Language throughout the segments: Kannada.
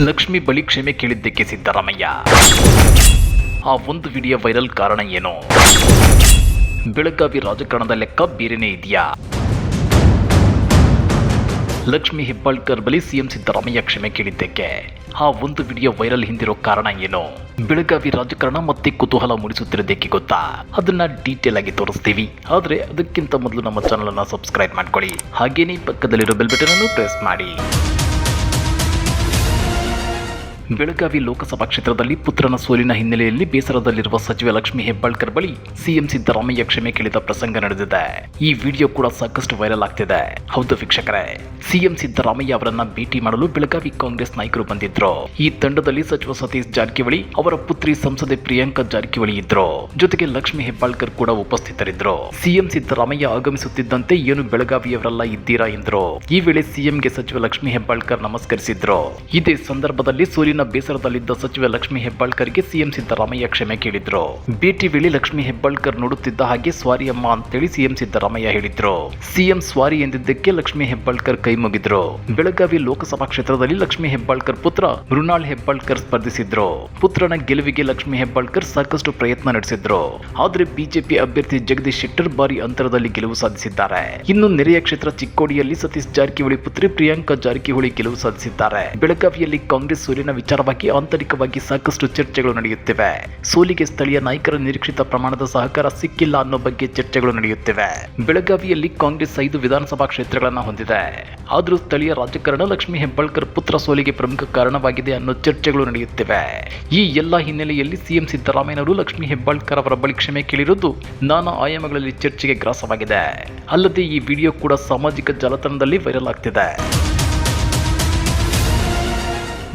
ಲಕ್ಷ್ಮಿ ಬಳಿ ಕ್ಷಮೆ ಕೇಳಿದ್ದಕ್ಕೆ ಸಿದ್ದರಾಮಯ್ಯ. ಆ ಒಂದು ವಿಡಿಯೋ ವೈರಲ್ ಕಾರಣ ಏನು? ಬೆಳಗಾವಿ ರಾಜಕಾರಣದ ಲೆಕ್ಕ ಬೇರೆನೇ ಇದೆಯಾ? ಲಕ್ಷ್ಮಿ ಹೆಬ್ಬಾಳ್ಕರ್ ಬಳಿ ಸಿಎಂ ಸಿದ್ದರಾಮಯ್ಯ ಕ್ಷಮೆ ಕೇಳಿದ್ದಕ್ಕೆ ಆ ಒಂದು ವಿಡಿಯೋ ವೈರಲ್ ಹಿಂದಿರೋ ಕಾರಣ ಏನು? ಬೆಳಗಾವಿ ರಾಜಕಾರಣ ಮತ್ತೆ ಕುತೂಹಲ ಮೂಡಿಸುತ್ತಿರೋದಕ್ಕೆ ಗೊತ್ತಾ? ಅದನ್ನ ಡೀಟೇಲ್ ಆಗಿ ತೋರಿಸ್ತೀವಿ. ಆದ್ರೆ ಅದಕ್ಕಿಂತ ಮೊದಲು ನಮ್ಮ ಚಾನಲ್ ಅನ್ನ ಸಬ್ಸ್ಕ್ರೈಬ್ ಮಾಡ್ಕೊಳ್ಳಿ. ಹಾಗೇನೇ ಪಕ್ಕದಲ್ಲಿರೋ ಬೆಲ್ ಬಟನ್ ಅನ್ನು ಪ್ರೆಸ್ ಮಾಡಿ. ಬೆಳಗಾವಿ ಲೋಕಸಭಾ ಕ್ಷೇತ್ರದಲ್ಲಿ ಪುತ್ರನ ಸೋಲಿನ ಹಿನ್ನೆಲೆಯಲ್ಲಿ ಬೇಸರದಲ್ಲಿರುವ ಸಚಿವೆ ಲಕ್ಷ್ಮಿ ಹೆಬ್ಬಾಳ್ಕರ್ ಬಳಿ ಸಿಎಂ ಸಿದ್ದರಾಮಯ್ಯ ಕ್ಷಮೆ ಕೇಳಿದ ಪ್ರಸಂಗ ನಡೆದಿದೆ. ಈ ವಿಡಿಯೋ ಕೂಡ ಸಾಕಷ್ಟು ವೈರಲ್ ಆಗ್ತಿದೆ. ಹೌದು ವೀಕ್ಷಕರೇ, ಸಿಎಂ ಸಿದ್ದರಾಮಯ್ಯ ಅವರನ್ನ ಭೇಟಿ ಮಾಡಲು ಬೆಳಗಾವಿ ಕಾಂಗ್ರೆಸ್ ನಾಯಕರು ಬಂದಿದ್ರು. ಈ ತಂಡದಲ್ಲಿ ಸಚಿವ ಸತೀಶ್ ಜಾರಕಿಹೊಳಿ, ಅವರ ಪುತ್ರಿ ಸಂಸದೆ ಪ್ರಿಯಾಂಕಾ ಜಾರಕಿಹೊಳಿ ಇದ್ರು. ಜೊತೆಗೆ ಲಕ್ಷ್ಮಿ ಹೆಬ್ಬಾಳ್ಕರ್ ಕೂಡ ಉಪಸ್ಥಿತರಿದ್ರು. ಸಿಎಂ ಸಿದ್ದರಾಮಯ್ಯ ಆಗಮಿಸುತ್ತಿದ್ದಂತೆ ಏನು ಬೆಳಗಾವಿಯವರೆಲ್ಲ ಇದ್ದೀರಾ ಎಂದ್ರು. ಈ ವೇಳೆ ಸಿಎಂಗೆ ಸಚಿವ ಲಕ್ಷ್ಮಿ ಹೆಬ್ಬಾಳ್ಕರ್ ನಮಸ್ಕರಿಸಿದ್ರು. ಇದೇ ಸಂದರ್ಭದಲ್ಲಿ ಸೋಲಿನ ಬೇಸರದಲ್ಲಿದ್ದ ಸಚಿವೆ ಲಕ್ಷ್ಮಿ ಹೆಬ್ಬಾಳ್ಕರ್ಗೆ ಸಿಎಂ ಸಿದ್ದರಾಮಯ್ಯ ಕ್ಷಮೆ ಕೇಳಿದ್ರು. ಭೇಟಿ ವೇಳೆ ಲಕ್ಷ್ಮಿ ಹೆಬ್ಬಾಳ್ಕರ್ ನೋಡುತ್ತಿದ್ದ ಹಾಗೆ ಸ್ವಾರಿ ಅಮ್ಮ ಅಂತೇಳಿ ಸಿಎಂ ಸಿದ್ದರಾಮಯ್ಯ ಹೇಳಿದ್ರು. ಸಿಎಂ ಸ್ವಾರಿ ಎಂದಿದ್ದಕ್ಕೆ ಲಕ್ಷ್ಮಿ ಹೆಬ್ಬಾಳ್ಕರ್ ಕೈ ಮುಗಿದ್ರು. ಬೆಳಗಾವಿ ಲೋಕಸಭಾ ಕ್ಷೇತ್ರದಲ್ಲಿ ಲಕ್ಷ್ಮಿ ಹೆಬ್ಬಾಳ್ಕರ್ ಪುತ್ರ ಮೃಣಾಲ್ ಹೆಬ್ಬಾಳ್ಕರ್ ಸ್ಪರ್ಧಿಸಿದ್ರು. ಪುತ್ರನ ಗೆಲುವಿಗೆ ಲಕ್ಷ್ಮಿ ಹೆಬ್ಬಾಳ್ಕರ್ ಸಾಕಷ್ಟು ಪ್ರಯತ್ನ ನಡೆಸಿದ್ರು. ಆದ್ರೆ ಬಿಜೆಪಿ ಅಭ್ಯರ್ಥಿ ಜಗದೀಶ್ ಶೆಟ್ಟರ್ ಭಾರಿ ಅಂತರದಲ್ಲಿ ಗೆಲುವು ಸಾಧಿಸಿದ್ದಾರೆ. ಇನ್ನು ನೆರೆಯ ಕ್ಷೇತ್ರ ಚಿಕ್ಕೋಡಿಯಲ್ಲಿ ಸತೀಶ್ ಜಾರಕಿಹೊಳಿ ಪುತ್ರಿ ಪ್ರಿಯಾಂಕಾ ಜಾರಕಿಹೊಳಿ ಗೆಲುವು ಸಾಧಿಸಿದ್ದಾರೆ. ಬೆಳಗಾವಿಯಲ್ಲಿ ಕಾಂಗ್ರೆಸ್ ಸೋಲಿನ ವಿಚಾರವಾಗಿ ಆಂತರಿಕವಾಗಿ ಸಾಕಷ್ಟು ಚರ್ಚೆಗಳು ನಡೆಯುತ್ತಿವೆ. ಸೋಲಿಗೆ ಸ್ಥಳೀಯ ನಾಯಕರ ನಿರೀಕ್ಷಿತ ಪ್ರಮಾಣದ ಸಹಕಾರ ಸಿಕ್ಕಿಲ್ಲ ಅನ್ನೋ ಬಗ್ಗೆ ಚರ್ಚೆಗಳು ನಡೆಯುತ್ತಿವೆ. ಬೆಳಗಾವಿಯಲ್ಲಿ ಕಾಂಗ್ರೆಸ್ 5 ವಿಧಾನಸಭಾ ಕ್ಷೇತ್ರಗಳನ್ನು ಹೊಂದಿದೆ. ಆದರೂ ಸ್ಥಳೀಯ ರಾಜಕಾರಣ ಲಕ್ಷ್ಮಿ ಹೆಬ್ಬಾಳ್ಕರ್ ಪುತ್ರ ಸೋಲಿಗೆ ಪ್ರಮುಖ ಕಾರಣವಾಗಿದೆ ಅನ್ನೋ ಚರ್ಚೆಗಳು ನಡೆಯುತ್ತಿವೆ. ಈ ಎಲ್ಲ ಹಿನ್ನೆಲೆಯಲ್ಲಿ ಸಿಎಂ ಸಿದ್ದರಾಮಯ್ಯನವರು ಲಕ್ಷ್ಮಿ ಹೆಬ್ಬಾಳ್ಕರ್ ಅವರ ಬಳಿ ಕ್ಷಮೆ ಕೇಳಿರುವುದು ನಾನಾ ಆಯಾಮಗಳಲ್ಲಿ ಚರ್ಚೆಗೆ ಗ್ರಾಸವಾಗಿದೆ. ಅಲ್ಲದೆ ಈ ವಿಡಿಯೋ ಕೂಡ ಸಾಮಾಜಿಕ ಜಾಲತಾಣದಲ್ಲಿ ವೈರಲ್ ಆಗ್ತಿದೆ.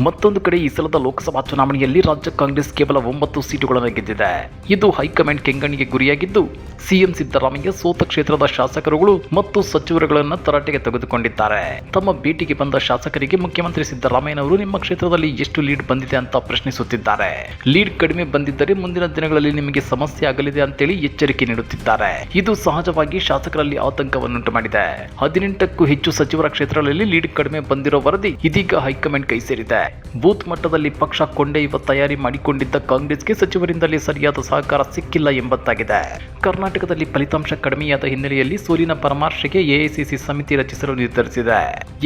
ಮತ್ತೊಂದು ಕಡೆ ಈ ಸಲದ ಲೋಕಸಭಾ ಚುನಾವಣೆಯಲ್ಲಿ ರಾಜ್ಯ ಕಾಂಗ್ರೆಸ್ ಕೇವಲ 9 ಸೀಟುಗಳನ್ನು ಗೆದ್ದಿದೆ. ಇದು ಹೈಕಮಾಂಡ್ ಕೆಂಗಣ್ಣಿಗೆ ಗುರಿಯಾಗಿದ್ದು, ಸಿಎಂ ಸಿದ್ದರಾಮಯ್ಯ ಸೋತ ಕ್ಷೇತ್ರದ ಶಾಸಕರುಗಳು ಮತ್ತು ಸಚಿವರುಗಳನ್ನು ತರಾಟೆಗೆ ತೆಗೆದುಕೊಂಡಿದ್ದಾರೆ. ತಮ್ಮ ಭೇಟಿಗೆ ಬಂದ ಶಾಸಕರಿಗೆ ಮುಖ್ಯಮಂತ್ರಿ ಸಿದ್ದರಾಮಯ್ಯನವರು ನಿಮ್ಮ ಕ್ಷೇತ್ರದಲ್ಲಿ ಎಷ್ಟು ಲೀಡ್ ಬಂದಿದೆ ಅಂತ ಪ್ರಶ್ನಿಸುತ್ತಿದ್ದಾರೆ. ಲೀಡ್ ಕಡಿಮೆ ಬಂದಿದ್ದರೆ ಮುಂದಿನ ದಿನಗಳಲ್ಲಿ ನಿಮಗೆ ಸಮಸ್ಯೆ ಆಗಲಿದೆ ಅಂತೇಳಿ ಎಚ್ಚರಿಕೆ ನೀಡುತ್ತಿದ್ದಾರೆ. ಇದು ಸಹಜವಾಗಿ ಶಾಸಕರಲ್ಲಿ ಆತಂಕವನ್ನುಂಟು ಮಾಡಿದೆ. 18ಕ್ಕೂ ಹೆಚ್ಚು ಸಚಿವರ ಕ್ಷೇತ್ರಗಳಲ್ಲಿ ಲೀಡ್ ಕಡಿಮೆ ಬಂದಿರೋ ವರದಿ ಇದೀಗ ಹೈಕಮಾಂಡ್ ಕೈ ಸೇರಿದೆ. ಬೂತ್ ಮಟ್ಟದಲ್ಲಿ ಪಕ್ಷ ಕೊಂಡೊಯ್ಯುವ ತಯಾರಿ ಮಾಡಿಕೊಂಡಿದ್ದ ಕಾಂಗ್ರೆಸ್ಗೆ ಸಚಿವರಿಂದಲೇ ಸರಿಯಾದ ಸಹಕಾರ ಸಿಕ್ಕಿಲ್ಲ ಎಂಬತ್ತಾಗಿದೆ. ಕರ್ನಾಟಕದಲ್ಲಿ ಫಲಿತಾಂಶ ಕಡಿಮೆಯಾದ ಹಿನ್ನೆಲೆಯಲ್ಲಿ ಸೋಲಿನ ಪರಾಮರ್ಶೆಗೆ ಎಐಸಿಸಿ ಸಮಿತಿ ರಚಿಸಲು ನಿರ್ಧರಿಸಿದೆ.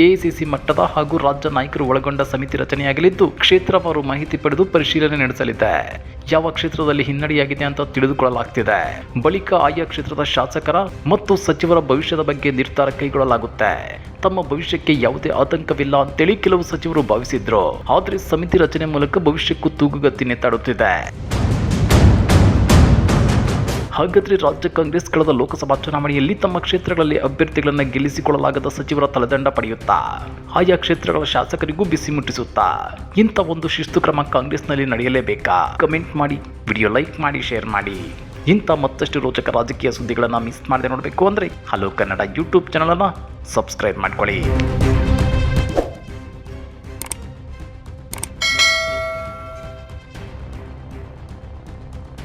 ಎಐಸಿಸಿ ಮಟ್ಟದ ಹಾಗೂ ರಾಜ್ಯ ನಾಯಕರು ಒಳಗೊಂಡ ಸಮಿತಿ ರಚನೆಯಾಗಲಿದ್ದು, ಕ್ಷೇತ್ರವಾರು ಮಾಹಿತಿ ಪಡೆದು ಪರಿಶೀಲನೆ ನಡೆಸಲಿದೆ. ಯಾವ ಕ್ಷೇತ್ರದಲ್ಲಿ ಹಿನ್ನಡೆಯಾಗಿದೆ ಅಂತ ತಿಳಿದುಕೊಳ್ಳಲಾಗ್ತಿದೆ. ಬಳಿಕ ಆಯಾ ಕ್ಷೇತ್ರದ ಶಾಸಕರ ಮತ್ತು ಸಚಿವರ ಭವಿಷ್ಯದ ಬಗ್ಗೆ ನಿರ್ಧಾರ ಕೈಗೊಳ್ಳಲಾಗುತ್ತೆ. ತಮ್ಮ ಭವಿಷ್ಯಕ್ಕೆ ಯಾವುದೇ ಆತಂಕವಿಲ್ಲ ಅಂತೇಳಿ ಕೆಲವು ಸಚಿವರು ಭಾವಿಸಿದ್ರು. ಆದರೆ ಸಮಿತಿ ರಚನೆ ಮೂಲಕ ಭವಿಷ್ಯಕ್ಕೂ ತೂಗುಗತ್ತಿ ನೆತ್ತಾಡುತ್ತಿದೆ. ಹಾಗಾದ್ರೆ ರಾಜ್ಯ ಕಾಂಗ್ರೆಸ್ ಕಳೆದ ಲೋಕಸಭಾ ಚುನಾವಣೆಯಲ್ಲಿ ತಮ್ಮ ಕ್ಷೇತ್ರಗಳಲ್ಲಿ ಅಭ್ಯರ್ಥಿಗಳನ್ನು ಗೆಲ್ಲಿಸಿಕೊಳ್ಳಲಾಗದ ಸಚಿವರ ತಲೆದಂಡ ಪಡೆಯುತ್ತಾ ಆಯಾ ಕ್ಷೇತ್ರಗಳ ಶಾಸಕರಿಗೂ ಬಿಸಿ ಮುಟ್ಟಿಸುತ್ತಾ ಇಂಥ ಒಂದು ಶಿಸ್ತು ಕ್ರಮ ಕಾಂಗ್ರೆಸ್ನಲ್ಲಿ ನಡೆಯಲೇಬೇಕಾ? ಕಮೆಂಟ್ ಮಾಡಿ, ವಿಡಿಯೋ ಲೈಕ್ ಮಾಡಿ, ಶೇರ್ ಮಾಡಿ. ಇಂಥ ಮತ್ತಷ್ಟು ರೋಚಕ ರಾಜಕೀಯ ಸುದ್ದಿಗಳನ್ನು ಮಿಸ್ ಮಾಡದೆ ನೋಡಬೇಕು ಅಂದರೆ ಹಲೋ ಕನ್ನಡ ಯೂಟ್ಯೂಬ್ ಚಾನಲನ್ನು ಸಬ್ಸ್ಕ್ರೈಬ್ ಮಾಡ್ಕೊಳ್ಳಿ.